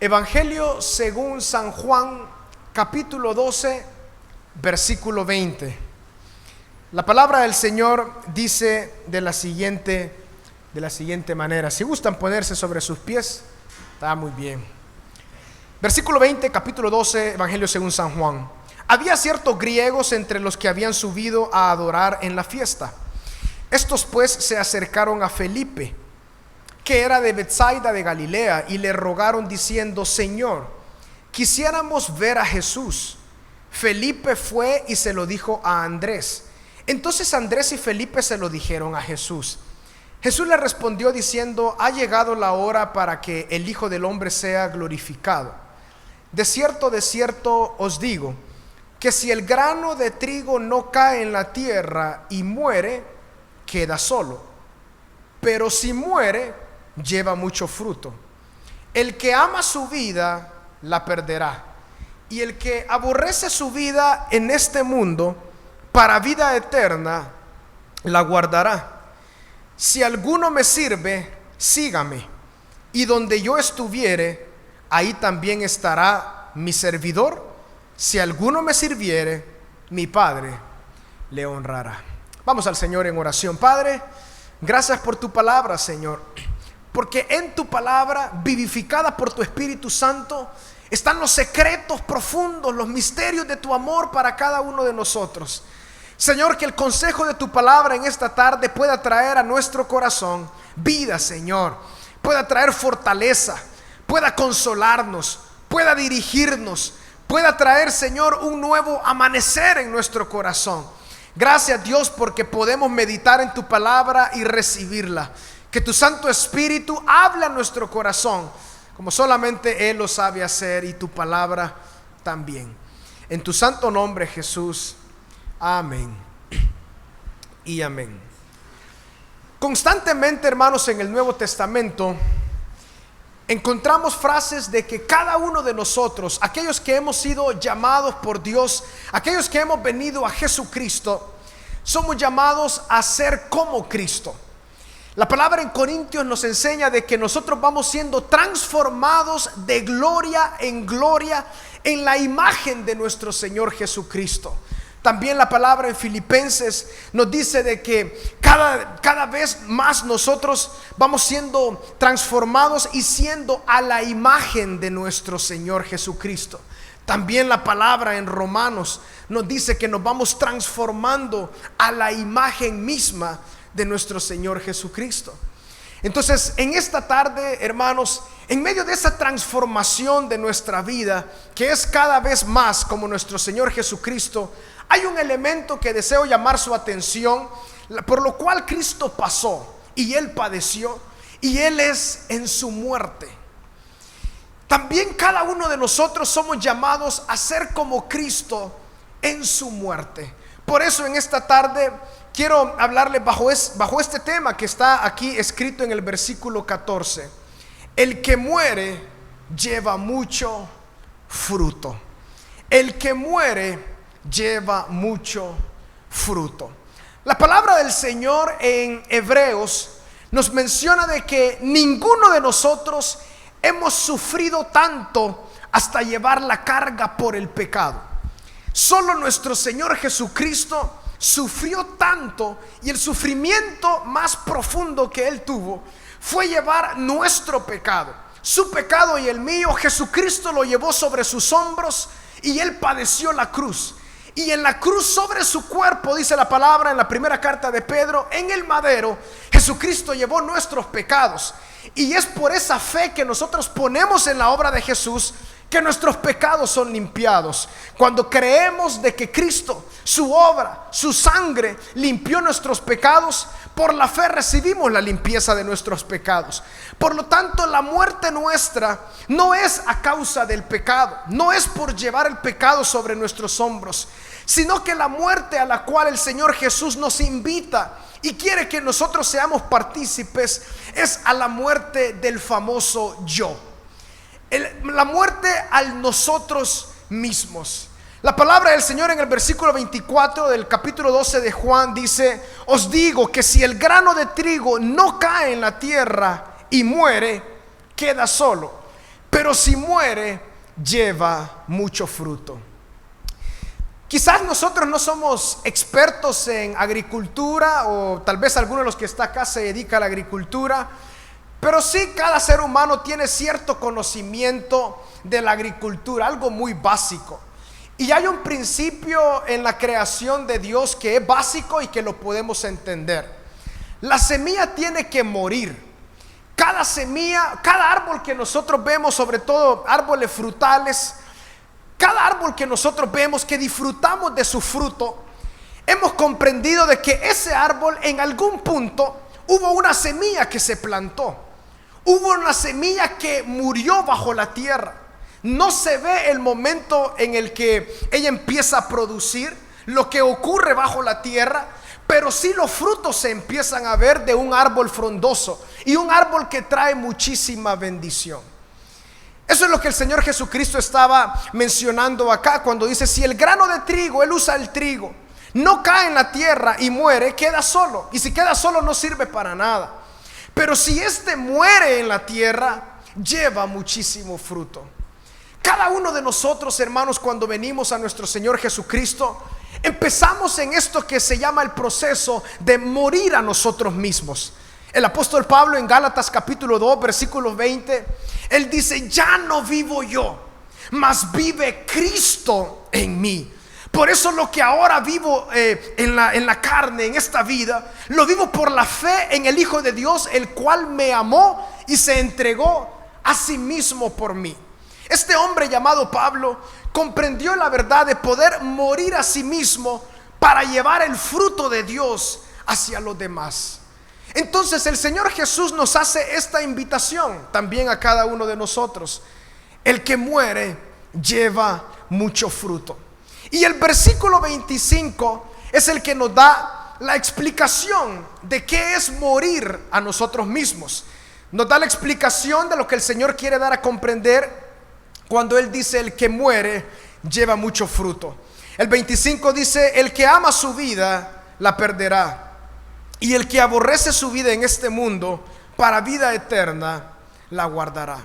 Evangelio según San Juan, capítulo 12, versículo 20. La palabra del Señor dice de la siguiente manera. Si gustan ponerse sobre sus pies, está muy bien. Versículo 20, capítulo 12, Evangelio según San Juan. Había ciertos griegos entre los que habían subido a adorar en la fiesta. Estos pues se acercaron a Felipe, que era de Betsaida de Galilea, y le rogaron diciendo: Señor, quisiéramos ver a Jesús. Felipe fue y se lo dijo a Andrés. Entonces Andrés y Felipe se lo dijeron a Jesús. Jesús le respondió diciendo: ha llegado la hora para que el Hijo del Hombre sea glorificado. De cierto os digo, que si el grano de trigo no cae en la tierra y muere, queda solo. Pero si muere, lleva mucho fruto. El que ama su vida, la perderá. Y el que aborrece su vida en este mundo, para vida eterna, la guardará. Si alguno me sirve, sígame. Y donde yo estuviere, ahí también estará mi servidor. Si alguno me sirviere, mi Padre le honrará. Vamos al Señor en oración. Padre, gracias por tu palabra, Señor, porque en tu palabra, vivificada por tu Espíritu Santo, están los secretos profundos, los misterios de tu amor para cada uno de nosotros. Señor, que el consejo de tu palabra en esta tarde pueda traer a nuestro corazón vida, Señor, pueda traer fortaleza, pueda consolarnos, pueda dirigirnos, pueda traer, Señor, un nuevo amanecer en nuestro corazón. Gracias, Dios, porque podemos meditar en tu palabra y recibirla. Que tu Santo Espíritu hable a nuestro corazón como solamente Él lo sabe hacer, y tu palabra también. En tu santo nombre, Jesús. Amén y amén. Constantemente, hermanos, en el Nuevo Testamento encontramos frases de que cada uno de nosotros, aquellos que hemos sido llamados por Dios, aquellos que hemos venido a Jesucristo, somos llamados a ser como Cristo. La palabra en Corintios nos enseña de que nosotros vamos siendo transformados de gloria en la imagen de nuestro Señor Jesucristo. También la palabra en Filipenses nos dice de que cada vez más nosotros vamos siendo transformados y siendo a la imagen de nuestro Señor Jesucristo. También la palabra en Romanos nos dice que nos vamos transformando a la imagen misma de nuestro Señor Jesucristo. Entonces, en esta tarde, hermanos, en medio de esa transformación de nuestra vida, que es cada vez más como nuestro Señor Jesucristo, hay un elemento que deseo llamar su atención, por lo cual Cristo pasó y Él padeció, y Él es en su muerte. También cada uno de nosotros somos llamados a ser como Cristo en su muerte. Por eso en esta tarde quiero hablarles bajo este tema que está aquí escrito en el versículo 14. El que muere lleva mucho fruto. El que muere lleva mucho fruto. La palabra del Señor en Hebreos nos menciona de que ninguno de nosotros hemos sufrido tanto hasta llevar la carga por el pecado. Solo nuestro Señor Jesucristo sufrió tanto, y el sufrimiento más profundo que Él tuvo fue llevar nuestro pecado, su pecado y el mío. Jesucristo lo llevó sobre sus hombros y Él padeció la cruz. Y en la cruz, sobre su cuerpo, dice la palabra en la primera carta de Pedro, en el madero, Jesucristo llevó nuestros pecados. Y es por esa fe que nosotros ponemos en la obra de Jesús que nuestros pecados son limpiados. Cuando creemos de que Cristo, su obra, su sangre limpió nuestros pecados, por la fe recibimos la limpieza de nuestros pecados. Por lo tanto, la muerte nuestra no es a causa del pecado, no es por llevar el pecado sobre nuestros hombros, sino que la muerte a la cual el Señor Jesús nos invita y quiere que nosotros seamos partícipes es a la muerte del famoso yo. La muerte a nosotros mismos. La palabra del Señor en el versículo 24 del capítulo 12 de Juan dice: os digo que si el grano de trigo no cae en la tierra y muere, queda solo. pero si muere, lleva mucho fruto. Quizás nosotros no somos expertos en agricultura, o tal vez alguno de los que está acá se dedica a la agricultura, pero sí cada ser humano tiene cierto conocimiento de la agricultura, algo muy básico. Y hay un principio en la creación de Dios que es básico y que lo podemos entender. La semilla tiene que morir. Cada semilla, cada árbol que nosotros vemos, sobre todo árboles frutales, cada árbol que nosotros vemos, que disfrutamos de su fruto, hemos comprendido de que ese árbol en algún punto hubo una semilla que se plantó, hubo una semilla que murió bajo la tierra. No se ve el momento en el que ella empieza a producir lo que ocurre bajo la tierra, pero sí los frutos se empiezan a ver de un árbol frondoso y un árbol que trae muchísima bendición. Eso es lo que el Señor Jesucristo estaba mencionando acá cuando dice: si el grano de trigo, Él usa el trigo, no cae en la tierra y muere, queda solo. Y si queda solo no sirve para nada. Pero si este muere en la tierra, lleva muchísimo fruto. Cada uno de nosotros, hermanos, cuando venimos a nuestro Señor Jesucristo, empezamos en esto que se llama el proceso de morir a nosotros mismos. El apóstol Pablo en Gálatas capítulo 2 versículo 20, él dice: ya no vivo yo, mas vive Cristo en mí. Por eso lo que ahora vivo en la carne, en esta vida, lo vivo por la fe en el Hijo de Dios, el cual me amó y se entregó a sí mismo por mí. Este hombre llamado Pablo comprendió la verdad de poder morir a sí mismo para llevar el fruto de Dios hacia los demás. Entonces el Señor Jesús nos hace esta invitación también a cada uno de nosotros: el que muere lleva mucho fruto. Y el versículo 25 es el que nos da la explicación de qué es morir a nosotros mismos. Nos da la explicación de lo que el Señor quiere dar a comprender cuando Él dice: el que muere lleva mucho fruto. El 25 dice: el que ama su vida la perderá, y el que aborrece su vida en este mundo, para vida eterna la guardará.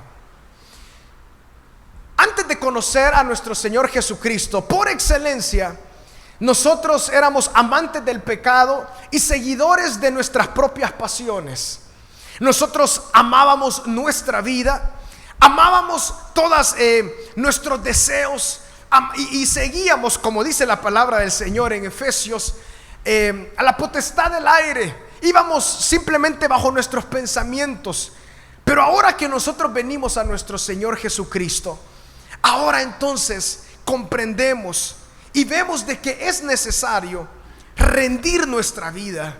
Antes de conocer a nuestro Señor Jesucristo, por excelencia, nosotros éramos amantes del pecado y seguidores de nuestras propias pasiones. Nosotros amábamos nuestra vida, amábamos todos nuestros deseos, y seguíamos, como dice la palabra del Señor en Efesios, a la potestad del aire. Íbamos simplemente bajo nuestros pensamientos. Pero ahora que nosotros venimos a nuestro Señor Jesucristo, ahora entonces comprendemos y vemos de que es necesario rendir nuestra vida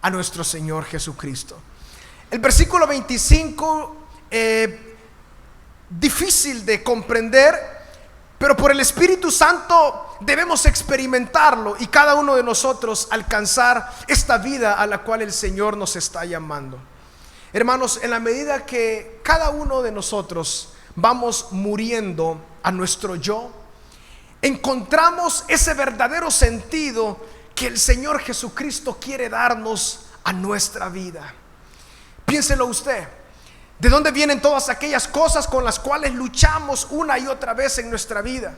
a nuestro Señor Jesucristo. El versículo 25, difícil de comprender, pero por el Espíritu Santo debemos experimentarlo y cada uno de nosotros alcanzar esta vida a la cual el Señor nos está llamando. Hermanos, en la medida que cada uno de nosotros vamos muriendo a nuestro yo, encontramos ese verdadero sentido que el Señor Jesucristo quiere darnos a nuestra vida. Piénselo usted. ¿De dónde vienen todas aquellas cosas con las cuales luchamos una y otra vez en nuestra vida?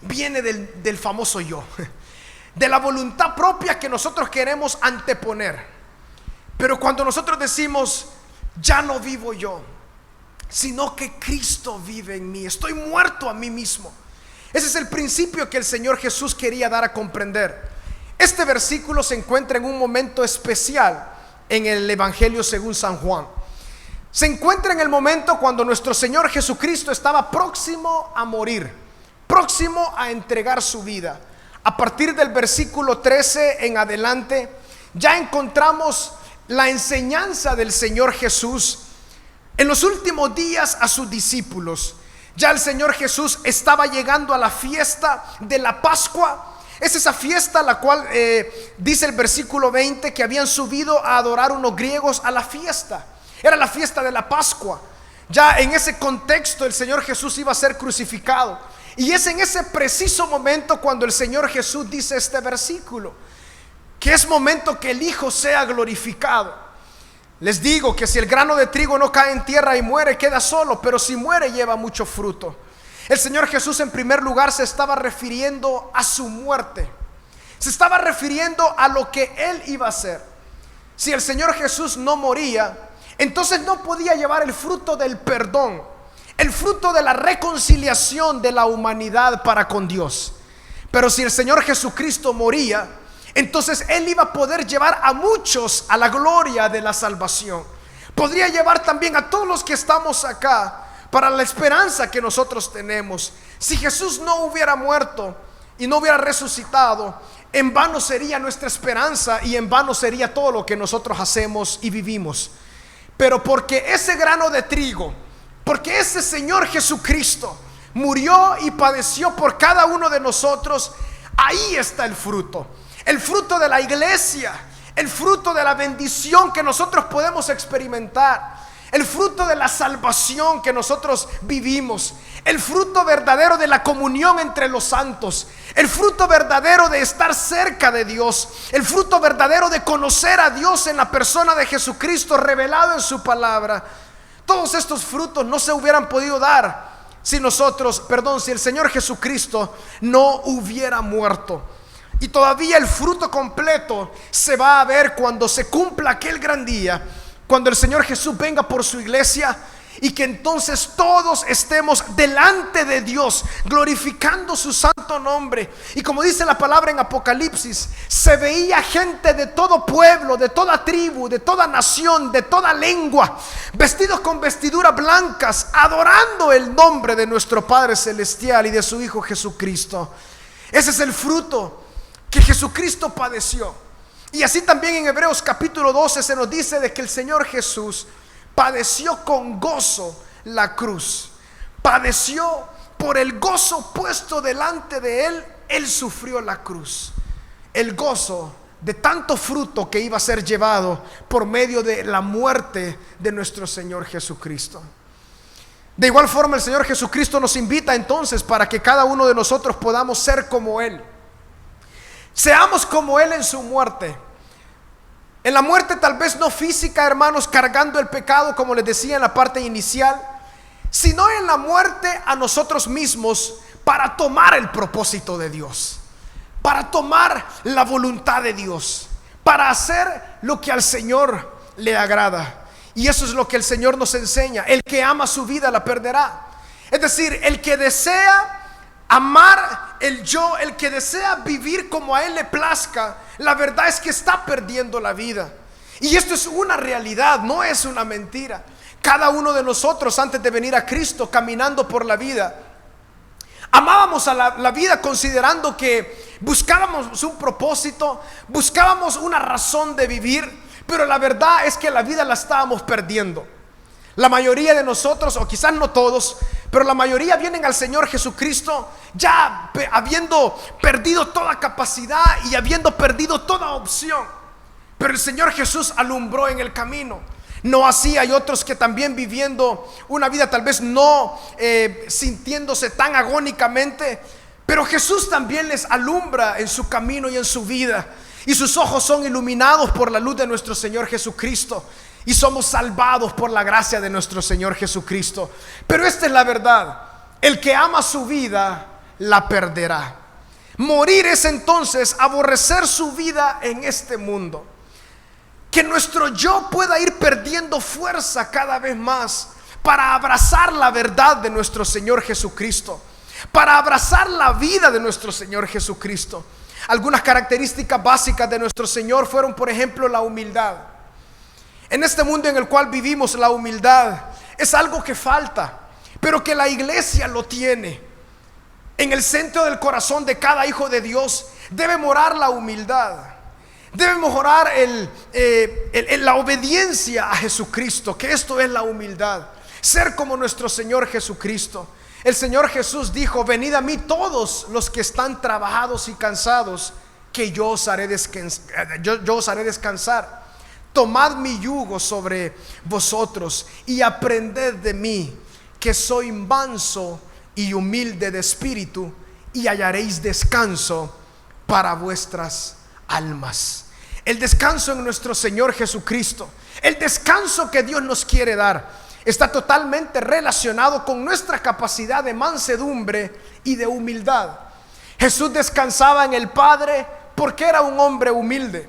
Viene del famoso yo, de la voluntad propia que nosotros queremos anteponer. Pero cuando nosotros decimos: ya no vivo yo, sino que Cristo vive en mí, estoy muerto a mí mismo. Ese es el principio que el Señor Jesús quería dar a comprender. Este versículo se encuentra en un momento especial en el Evangelio según San Juan. Se encuentra en el momento cuando nuestro Señor Jesucristo estaba próximo a morir, próximo a entregar su vida. A partir del versículo 13 en adelante, ya encontramos la enseñanza del Señor Jesús en los últimos días a sus discípulos. Ya el Señor Jesús estaba llegando a la fiesta de la Pascua. Es esa fiesta la cual dice el versículo 20 que habían subido a adorar unos griegos a la fiesta. Era la fiesta de la Pascua. Ya en ese contexto el Señor Jesús iba a ser crucificado. Y es en ese preciso momento cuando el Señor Jesús dice este versículo, que es momento que el Hijo sea glorificado. Les digo que si el grano de trigo no cae en tierra y muere, queda solo, pero si muere, lleva mucho fruto. El Señor Jesús en primer lugar se estaba refiriendo a su muerte. Se estaba refiriendo a lo que Él iba a hacer. Si el Señor Jesús no moría, entonces no podía llevar el fruto del perdón, el fruto de la reconciliación de la humanidad para con Dios. Pero si el Señor Jesucristo moría, entonces Él iba a poder llevar a muchos a la gloria de la salvación. Podría llevar también a todos los que estamos acá para la esperanza que nosotros tenemos. Si Jesús no hubiera muerto y no hubiera resucitado, en vano sería nuestra esperanza y en vano sería todo lo que nosotros hacemos y vivimos. Pero porque ese grano de trigo, porque ese Señor Jesucristo murió y padeció por cada uno de nosotros, ahí está el fruto. El fruto de la iglesia, el fruto de la bendición que nosotros podemos experimentar, el fruto de la salvación que nosotros vivimos, el fruto verdadero de la comunión entre los santos, el fruto verdadero de estar cerca de Dios, el fruto verdadero de conocer a Dios en la persona de Jesucristo revelado en su palabra. Todos estos frutos no se hubieran podido dar si el Señor Jesucristo no hubiera muerto. Y todavía el fruto completo se va a ver cuando se cumpla aquel gran día, cuando el Señor Jesús venga por su iglesia y que entonces todos estemos delante de Dios glorificando su santo nombre. Y como dice la palabra en Apocalipsis, se veía gente de todo pueblo, de toda tribu, de toda nación, de toda lengua, vestidos con vestiduras blancas, adorando el nombre de nuestro Padre Celestial y de su Hijo Jesucristo. Ese es el fruto que Jesucristo padeció. Y así también en Hebreos capítulo 12 se nos dice de que el Señor Jesús padeció con gozo la cruz. Padeció por el gozo puesto delante de Él. Él sufrió la cruz. El gozo de tanto fruto que iba a ser llevado por medio de la muerte de nuestro Señor Jesucristo. De igual forma el Señor Jesucristo nos invita entonces para que cada uno de nosotros podamos ser como Él. Seamos como Él en su muerte. En la muerte tal vez no física, hermanos, cargando el pecado como les decía en la parte inicial, sino en la muerte a nosotros mismos para tomar el propósito de Dios, para tomar la voluntad de Dios, para hacer lo que al Señor le agrada. Y eso es lo que el Señor nos enseña. El que ama su vida la perderá. Es decir, el que desea amar el yo, el que desea vivir como a Él le plazca, la verdad es que está perdiendo la vida. Y esto es una realidad, no es una mentira. Cada uno de nosotros antes de venir a Cristo, caminando por la vida, amábamos a la vida considerando que buscábamos un propósito, buscábamos una razón de vivir, pero la verdad es que la vida la estábamos perdiendo. La mayoría de nosotros, o quizás no todos, pero la mayoría vienen al Señor Jesucristo ya habiendo perdido toda capacidad y habiendo perdido toda opción. Pero el Señor Jesús alumbró en el camino. No así hay otros que también viviendo una vida tal vez no sintiéndose tan agónicamente, pero Jesús también les alumbra en su camino y en su vida. Y sus ojos son iluminados por la luz de nuestro Señor Jesucristo. Y somos salvados por la gracia de nuestro Señor Jesucristo. Pero esta es la verdad: el que ama su vida la perderá. Morir es entonces aborrecer su vida en este mundo. Que nuestro yo pueda ir perdiendo fuerza cada vez más para abrazar la verdad de nuestro Señor Jesucristo, para abrazar la vida de nuestro Señor Jesucristo. Algunas características básicas de nuestro Señor fueron, por ejemplo, la humildad. En este mundo en el cual vivimos, la humildad es algo que falta, pero que la iglesia lo tiene. En el centro del corazón de cada hijo de Dios debe morar la humildad. Debe mejorar la obediencia a Jesucristo, que esto es la humildad. Ser como nuestro Señor Jesucristo. El Señor Jesús dijo: venid a mí todos los que están trabajados y cansados, que yo os haré descansar. Tomad mi yugo sobre vosotros y aprended de mí, que soy manso y humilde de espíritu, y hallaréis descanso para vuestras almas. el descanso en nuestro Señor Jesucristo, el descanso que Dios nos quiere dar, está totalmente relacionado con nuestra capacidad de mansedumbre y de humildad. Jesús descansaba en el Padre porque era un hombre humilde.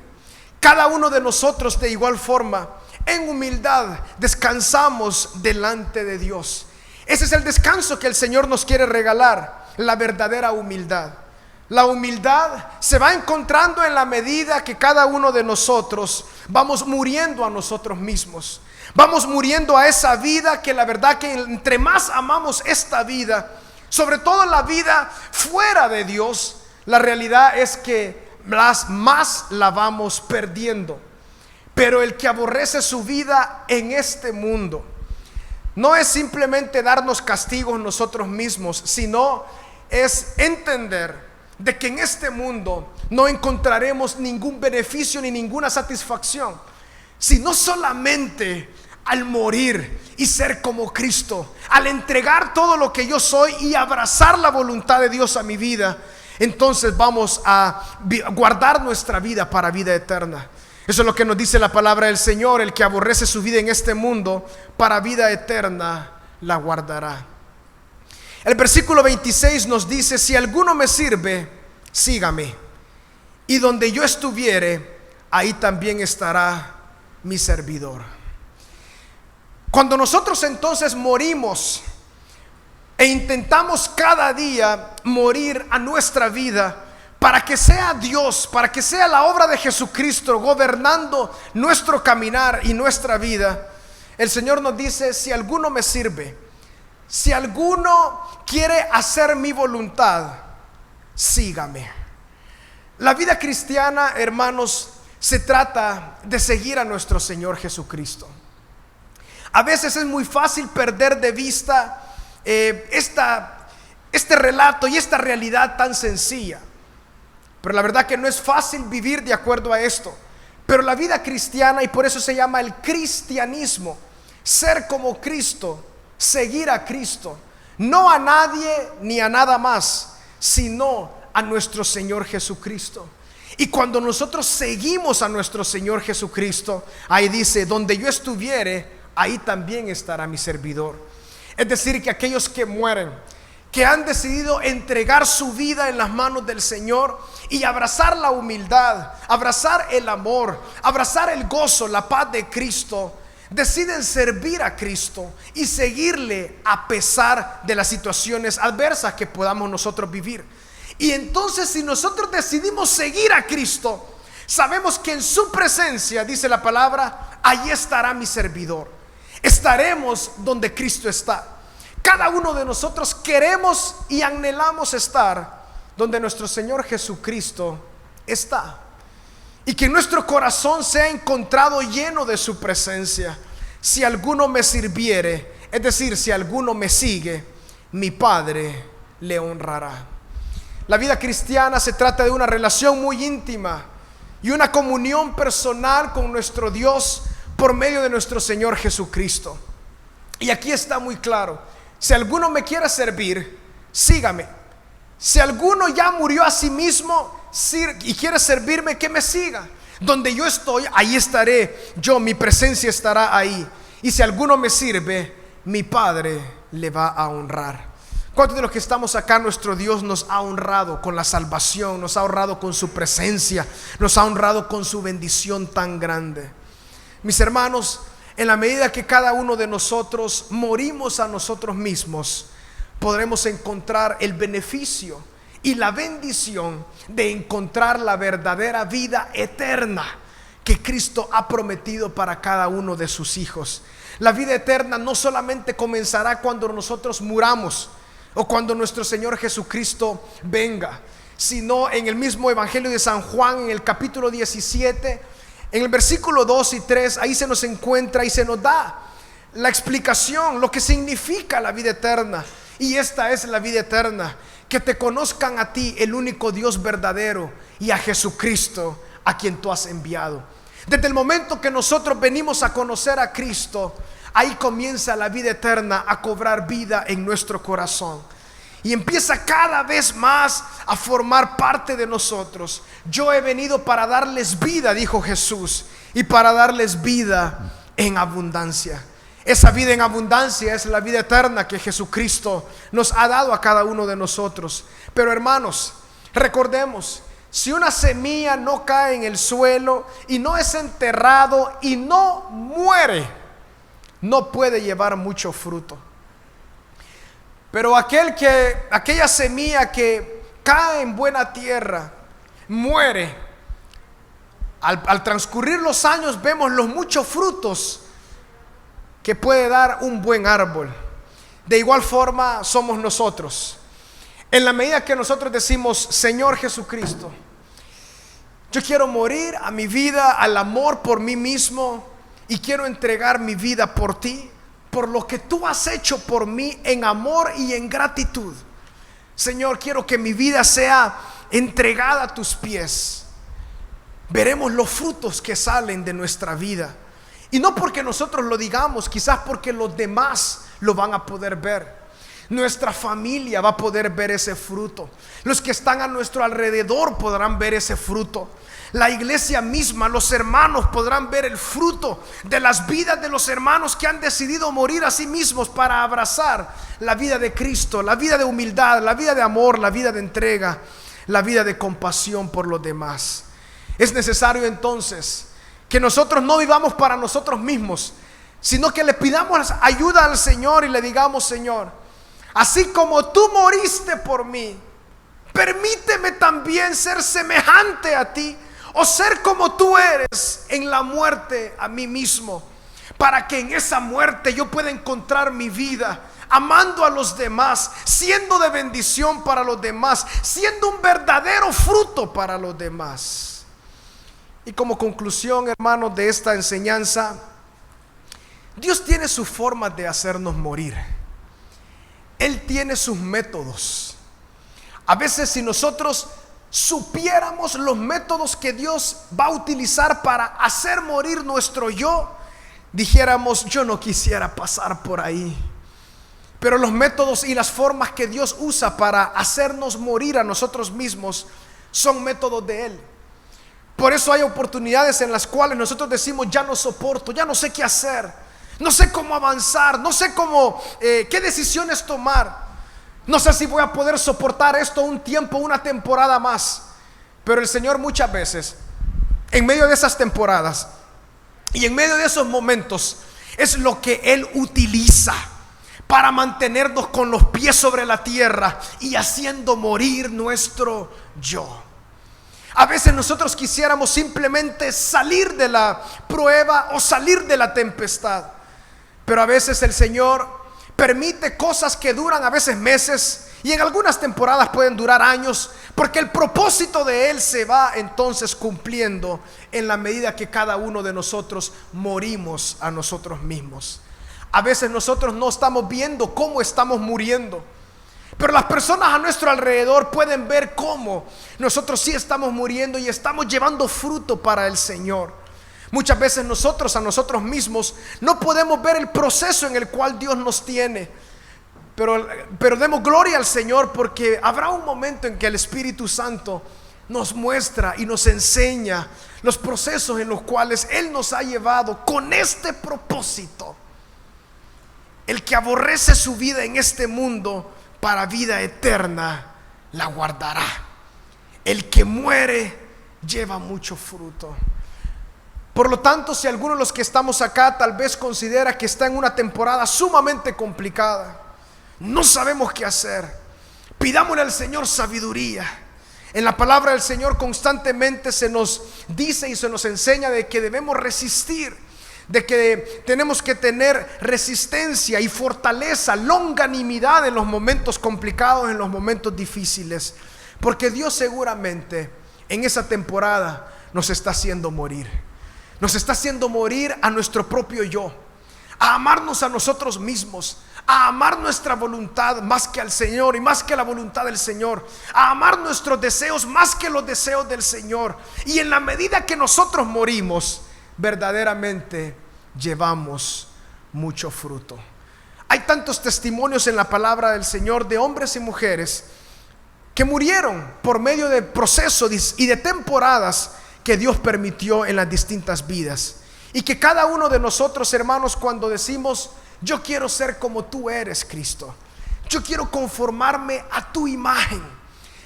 Cada uno de nosotros de igual forma, en humildad, descansamos delante de Dios. Ese es el descanso que el Señor nos quiere regalar, la verdadera humildad. La humildad se va encontrando en la medida que cada uno de nosotros vamos muriendo a nosotros mismos. Vamos muriendo a esa vida que la verdad que entre más amamos esta vida, sobre todo la vida fuera de Dios, la realidad es que más la vamos perdiendo. Pero el que aborrece su vida en este mundo no es simplemente darnos castigos nosotros mismos, sino es entender de que en este mundo no encontraremos ningún beneficio ni ninguna satisfacción, sino solamente al morir y ser como Cristo, al entregar todo lo que yo soy y abrazar la voluntad de Dios a mi vida. Entonces vamos a guardar nuestra vida para vida eterna. Eso es lo que nos dice la palabra del Señor: el que aborrece su vida en este mundo, para vida eterna la guardará. El versículo 26 nos dice: si alguno me sirve, sígame, y donde yo estuviere, ahí también estará mi servidor. Cuando nosotros entonces morimos e intentamos cada día morir a nuestra vida, para que sea Dios, para que sea la obra de Jesucristo gobernando nuestro caminar y nuestra vida, el Señor nos dice: si alguno me sirve, si alguno quiere hacer mi voluntad, sígame. La vida cristiana, hermanos, se trata de seguir a nuestro Señor Jesucristo. A veces es muy fácil perder de vista este relato y esta realidad tan sencilla. Pero la verdad que no es fácil vivir de acuerdo a esto. Pero la vida cristiana, y por eso se llama el cristianismo, ser como Cristo, seguir a Cristo, no a nadie ni a nada más, sino a nuestro Señor Jesucristo. Y cuando nosotros seguimos a nuestro Señor Jesucristo, ahí dice: donde yo estuviere, ahí también estará mi servidor. Es decir, que aquellos que mueren, que han decidido entregar su vida en las manos del Señor y abrazar la humildad, abrazar el amor, abrazar el gozo, la paz de Cristo, deciden servir a Cristo y seguirle a pesar de las situaciones adversas que podamos nosotros vivir. Y entonces, si nosotros decidimos seguir a Cristo, sabemos que en su presencia, dice la palabra, allí estará mi servidor. Estaremos donde Cristo está. Cada uno de nosotros queremos y anhelamos estar donde nuestro Señor Jesucristo está, y que nuestro corazón sea encontrado lleno de su presencia. Si alguno me sirviere, es decir, si alguno me sigue, mi Padre le honrará. La vida cristiana se trata de una relación muy íntima y una comunión personal con nuestro Dios por medio de nuestro Señor Jesucristo. Y aquí está muy claro: si alguno me quiere servir, sígame. Si alguno ya murió a sí mismo y quiere servirme, que me siga. Donde yo estoy, ahí estaré yo, mi presencia estará ahí. Y si alguno me sirve, mi Padre le va a honrar. ¿Cuántos de los que estamos acá, nuestro Dios nos ha honrado con la salvación, nos ha honrado con su presencia, nos ha honrado con su bendición tan grande? Mis hermanos, en la medida que cada uno de nosotros morimos a nosotros mismos, podremos encontrar el beneficio y la bendición de encontrar la verdadera vida eterna que Cristo ha prometido para cada uno de sus hijos. La vida eterna no solamente comenzará cuando nosotros muramos o cuando nuestro Señor Jesucristo venga, sino en el mismo Evangelio de San Juan, en el capítulo 17, en el versículo 2 y 3, ahí se nos encuentra y se nos da la explicación, lo que significa la vida eterna. Y esta es la vida eterna: que te conozcan a ti, el único Dios verdadero, y a Jesucristo, a quien tú has enviado. Desde el momento que nosotros venimos a conocer a Cristo, ahí comienza la vida eterna a cobrar vida en nuestro corazón. y empieza cada vez más a formar parte de nosotros. Yo he venido para darles vida, dijo Jesús, y para darles vida en abundancia. Esa vida en abundancia es la vida eterna que Jesucristo nos ha dado a cada uno de nosotros. Pero hermanos, recordemos, si una semilla no cae en el suelo y no es enterrado y no muere, no puede llevar mucho fruto. Pero aquella semilla que cae en buena tierra, muere. Al transcurrir los años vemos los muchos frutos que puede dar un buen árbol. De igual forma somos nosotros. En la medida que nosotros decimos: Señor Jesucristo, yo quiero morir a mi vida, al amor por mí mismo, y quiero entregar mi vida por ti, por lo que tú has hecho por mí en amor y en gratitud. Señor, quiero que mi vida sea entregada a tus pies. Veremos los frutos que salen de nuestra vida. Y no porque nosotros lo digamos, quizás porque los demás lo van a poder ver. Nuestra familia va a poder ver ese fruto. Los que están a nuestro alrededor podrán ver ese fruto. La iglesia misma, los hermanos podrán ver el fruto de las vidas de los hermanos que han decidido morir a sí mismos para abrazar la vida de Cristo, la vida de humildad, la vida de amor, la vida de entrega, la vida de compasión por los demás. Es necesario entonces que nosotros no vivamos para nosotros mismos, sino que le pidamos ayuda al Señor y le digamos: Señor, así como tú moriste por mí, permíteme también ser semejante a ti, o ser como tú eres en la muerte a mí mismo, para que en esa muerte yo pueda encontrar mi vida amando a los demás, siendo de bendición para los demás, siendo un verdadero fruto para los demás. Y como conclusión, hermanos, de esta enseñanza, Dios tiene su forma de hacernos morir. Él tiene sus métodos. A veces, si nosotros supiéramos los métodos que Dios va a utilizar para hacer morir nuestro yo, dijéramos: yo no quisiera pasar por ahí. Pero los métodos y las formas que Dios usa para hacernos morir a nosotros mismos son métodos de Él. Por eso hay oportunidades en las cuales nosotros decimos: ya no soporto, ya no sé qué hacer, no sé cómo avanzar, no sé qué decisiones tomar, no sé si voy a poder soportar esto un tiempo, una temporada más. Pero el Señor muchas veces, en medio de esas temporadas y en medio de esos momentos, es lo que Él utiliza para mantenernos con los pies sobre la tierra y haciendo morir nuestro yo. A veces nosotros quisiéramos simplemente salir de la prueba o salir de la tempestad, pero a veces el Señor permite cosas que duran a veces meses y en algunas temporadas pueden durar años, porque el propósito de Él se va entonces cumpliendo en la medida que cada uno de nosotros morimos a nosotros mismos. A veces nosotros no estamos viendo cómo estamos muriendo, pero las personas a nuestro alrededor pueden ver cómo nosotros sí estamos muriendo y estamos llevando fruto para el Señor. Muchas veces nosotros a nosotros mismos no podemos ver el proceso en el cual Dios nos tiene, pero demos gloria al Señor, porque habrá un momento en que el Espíritu Santo nos muestra y nos enseña los procesos en los cuales Él nos ha llevado con este propósito: el que aborrece su vida en este mundo, para vida eterna la guardará. El que muere lleva mucho fruto. Por lo tanto, si alguno de los que estamos acá tal vez considera que está en una temporada sumamente complicada, no sabemos qué hacer, pidámosle al Señor sabiduría. En la palabra del Señor constantemente se nos dice y se nos enseña de que debemos resistir, de que tenemos que tener resistencia y fortaleza, longanimidad en los momentos complicados, en los momentos difíciles, porque Dios seguramente en esa temporada nos está haciendo morir. Nos está haciendo morir a nuestro propio yo, a amarnos a nosotros mismos, a amar nuestra voluntad más que al Señor y más que la voluntad del Señor, a amar nuestros deseos más que los deseos del Señor. Y en la medida que nosotros morimos, verdaderamente llevamos mucho fruto. hay tantos testimonios en la palabra del Señor de hombres y mujeres que murieron por medio de procesos y de temporadas que Dios permitió en las distintas vidas. Y que cada uno de nosotros, hermanos, cuando decimos: yo quiero ser como tú eres, Cristo, yo quiero conformarme a tu imagen,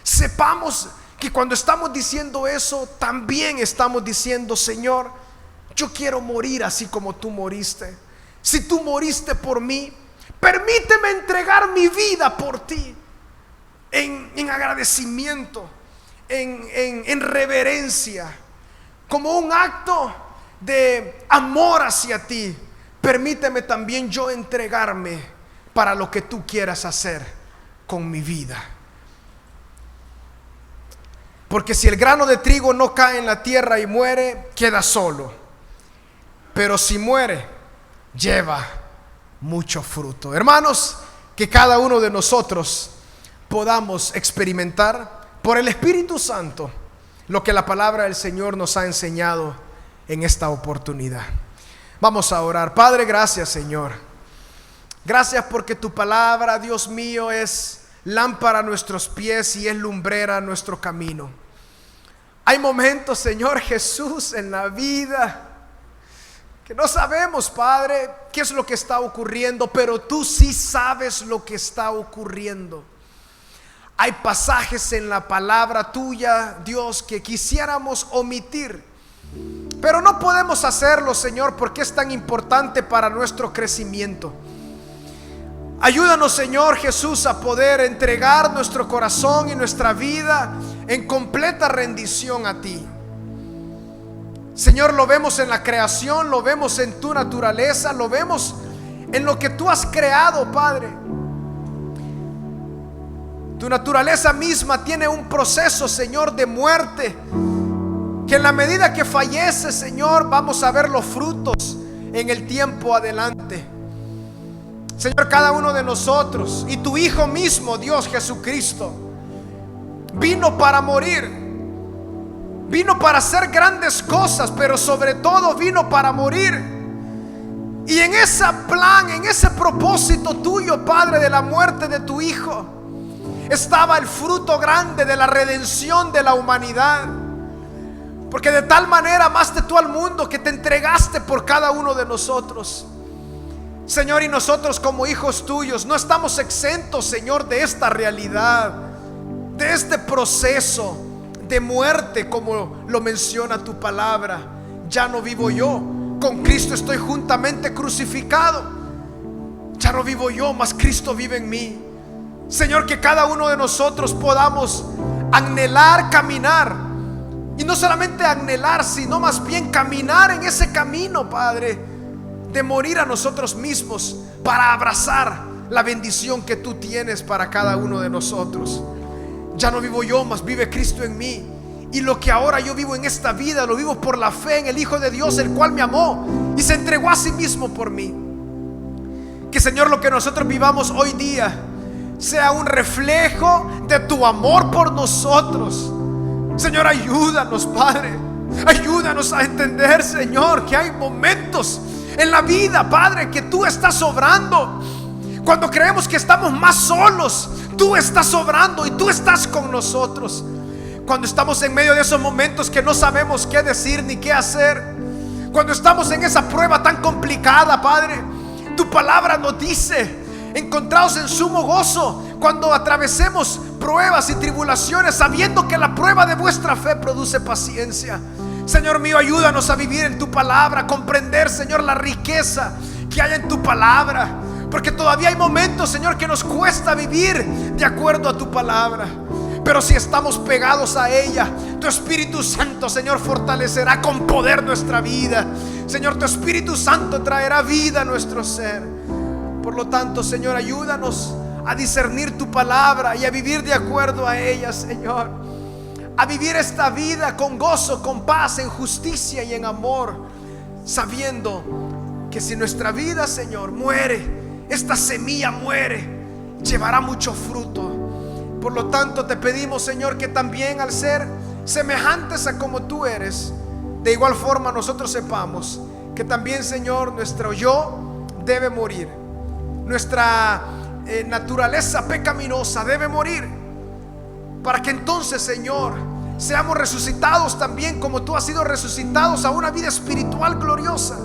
sepamos que cuando estamos diciendo eso, también estamos diciendo: Señor, yo quiero morir así como tú moriste. Si tú moriste por mí, permíteme entregar mi vida por ti, en agradecimiento, en reverencia, como un acto de amor hacia ti. Permíteme también yo entregarme para lo que tú quieras hacer con mi vida. Porque si el grano de trigo no cae en la tierra y muere, queda solo. Pero si muere, lleva mucho fruto. Hermanos, que cada uno de nosotros podamos experimentar por el Espíritu Santo lo que la palabra del Señor nos ha enseñado en esta oportunidad. Vamos a orar. Padre, gracias, Señor. Gracias porque tu palabra, Dios mío, es lámpara a nuestros pies y es lumbrera a nuestro camino. Hay momentos, Señor Jesús, en la vida que no sabemos, Padre, qué es lo que está ocurriendo, pero tú sí sabes lo que está ocurriendo. Hay pasajes en la palabra tuya, Dios, que quisiéramos omitir, pero no podemos hacerlo, Señor, porque es tan importante para nuestro crecimiento. Ayúdanos, Señor Jesús, a poder entregar nuestro corazón y nuestra vida en completa rendición a ti. Señor, lo vemos en la creación, lo vemos en tu naturaleza, lo vemos en lo que tú has creado, Padre. Tu naturaleza misma tiene un proceso, Señor, de muerte, que en la medida que fallece, Señor, vamos a ver los frutos en el tiempo adelante. Señor, cada uno de nosotros y tu Hijo mismo, Dios Jesucristo, vino para morir, vino para hacer grandes cosas, pero sobre todo vino para morir. Y en ese plan, en ese propósito tuyo, Padre, de la muerte de tu Hijo, estaba el fruto grande de la redención de la humanidad. Porque de tal manera amaste tú al mundo que te entregaste por cada uno de nosotros, Señor. Y nosotros como hijos tuyos no estamos exentos, Señor, de esta realidad, de este proceso de muerte, como lo menciona tu palabra. Ya no vivo yo, con Cristo estoy juntamente crucificado. Ya no vivo yo, mas Cristo vive en mí. Señor, que cada uno de nosotros podamos anhelar caminar, y no solamente anhelar, sino más bien caminar en ese camino, Padre, de morir a nosotros mismos para abrazar la bendición que tú tienes para cada uno de nosotros. Ya no vivo yo, mas vive Cristo en mí. Y lo que ahora yo vivo en esta vida, lo vivo por la fe en el Hijo de Dios, el cual me amó y se entregó a sí mismo por mí. Que, Señor, lo que nosotros vivamos hoy día sea un reflejo de tu amor por nosotros. Señor, ayúdanos, Padre. Ayúdanos a entender, Señor, que hay momentos en la vida, Padre, que tú estás obrando. Cuando creemos que estamos más solos, tú estás obrando y tú estás con nosotros. Cuando estamos en medio de esos momentos que no sabemos qué decir ni qué hacer, cuando estamos en esa prueba tan complicada, Padre, tu palabra nos dice: encontraos en sumo gozo cuando atravesemos pruebas y tribulaciones, sabiendo que la prueba de vuestra fe produce paciencia. Señor mío, ayúdanos a vivir en tu palabra, a comprender, Señor, la riqueza que hay en tu palabra, porque todavía hay momentos, Señor, que nos cuesta vivir de acuerdo a tu palabra. Pero si estamos pegados a ella, tu Espíritu Santo, Señor, fortalecerá con poder nuestra vida. Señor, tu Espíritu Santo traerá vida a nuestro ser. Por lo tanto, Señor, ayúdanos a discernir tu palabra y a vivir de acuerdo a ella, Señor. A vivir esta vida con gozo, con paz, en justicia y en amor, sabiendo que si nuestra vida, Señor, muere, esta semilla muere, llevará mucho fruto. Por lo tanto, te pedimos, Señor, que también al ser semejantes a como tú eres, de igual forma nosotros sepamos que también, Señor, nuestro yo debe morir. nuestra naturaleza pecaminosa debe morir, para que entonces, Señor, seamos resucitados también como tú has sido resucitados a una vida espiritual gloriosa,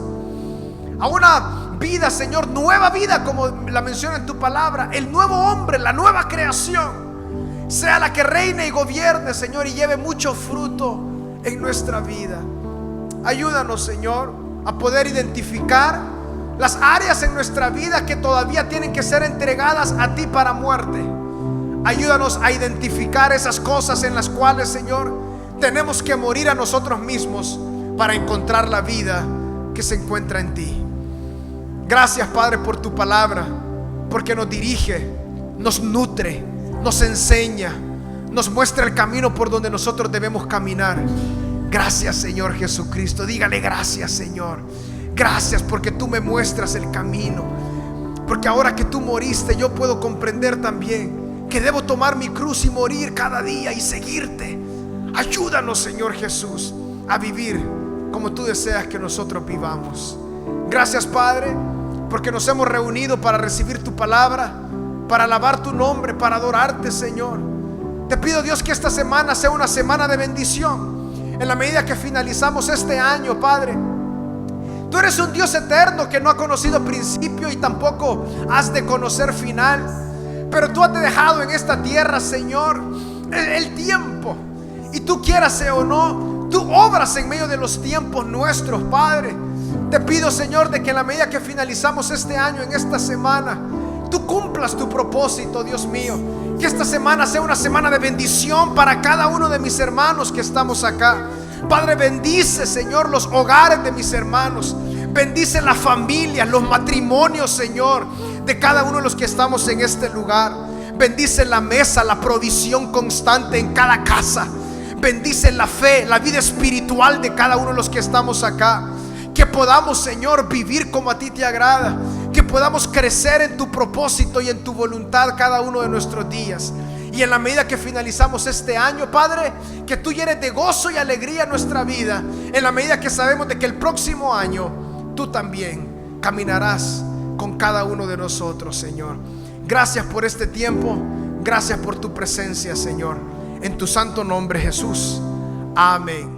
a una vida, Señor, nueva vida, como la menciona en tu palabra. El nuevo hombre, la nueva creación, sea la que reine y gobierne, Señor, y lleve mucho fruto en nuestra vida. Ayúdanos, Señor, a poder identificar las áreas en nuestra vida que todavía tienen que ser entregadas a ti para muerte. Ayúdanos a identificar esas cosas en las cuales, Señor, tenemos que morir a nosotros mismos para encontrar la vida que se encuentra en ti. Gracias, Padre, por tu palabra, porque nos dirige, nos nutre, nos enseña, nos muestra el camino por donde nosotros debemos caminar. Gracias, Señor Jesucristo. Dígale gracias, Señor. Gracias porque tú me muestras el camino, porque ahora que tú moriste, yo puedo comprender también que debo tomar mi cruz y morir cada día y seguirte. Ayúdanos, Señor Jesús, a vivir como tú deseas que nosotros vivamos. Gracias, Padre, porque nos hemos reunido para recibir tu palabra, para alabar tu nombre, para adorarte, Señor. Te pido, Dios, que esta semana sea una semana de bendición. En la medida que finalizamos este año, Padre, tú eres un Dios eterno que no ha conocido principio y tampoco has de conocer final. Pero tú has dejado en esta tierra, Señor, el tiempo. Y tú quieras o no, tú obras en medio de los tiempos nuestros, Padre. Te pido, Señor, de que en la medida que finalizamos este año, en esta semana, tú cumplas tu propósito, Dios mío. Que esta semana sea una semana de bendición para cada uno de mis hermanos que estamos acá. Padre, bendice, Señor, los hogares de mis hermanos. Bendice las familias, los matrimonios, Señor, de cada uno de los que estamos en este lugar. Bendice la mesa, la provisión constante en cada casa. Bendice la fe, la vida espiritual de cada uno de los que estamos acá. Que podamos, Señor, vivir como a ti te agrada. Que podamos crecer en tu propósito y en tu voluntad cada uno de nuestros días. Y en la medida que finalizamos este año, Padre, que tú llenes de gozo y alegría nuestra vida. En la medida que sabemos de que el próximo año tú también caminarás con cada uno de nosotros, Señor. Gracias por este tiempo. Gracias por tu presencia, Señor. En tu santo nombre, Jesús. Amén.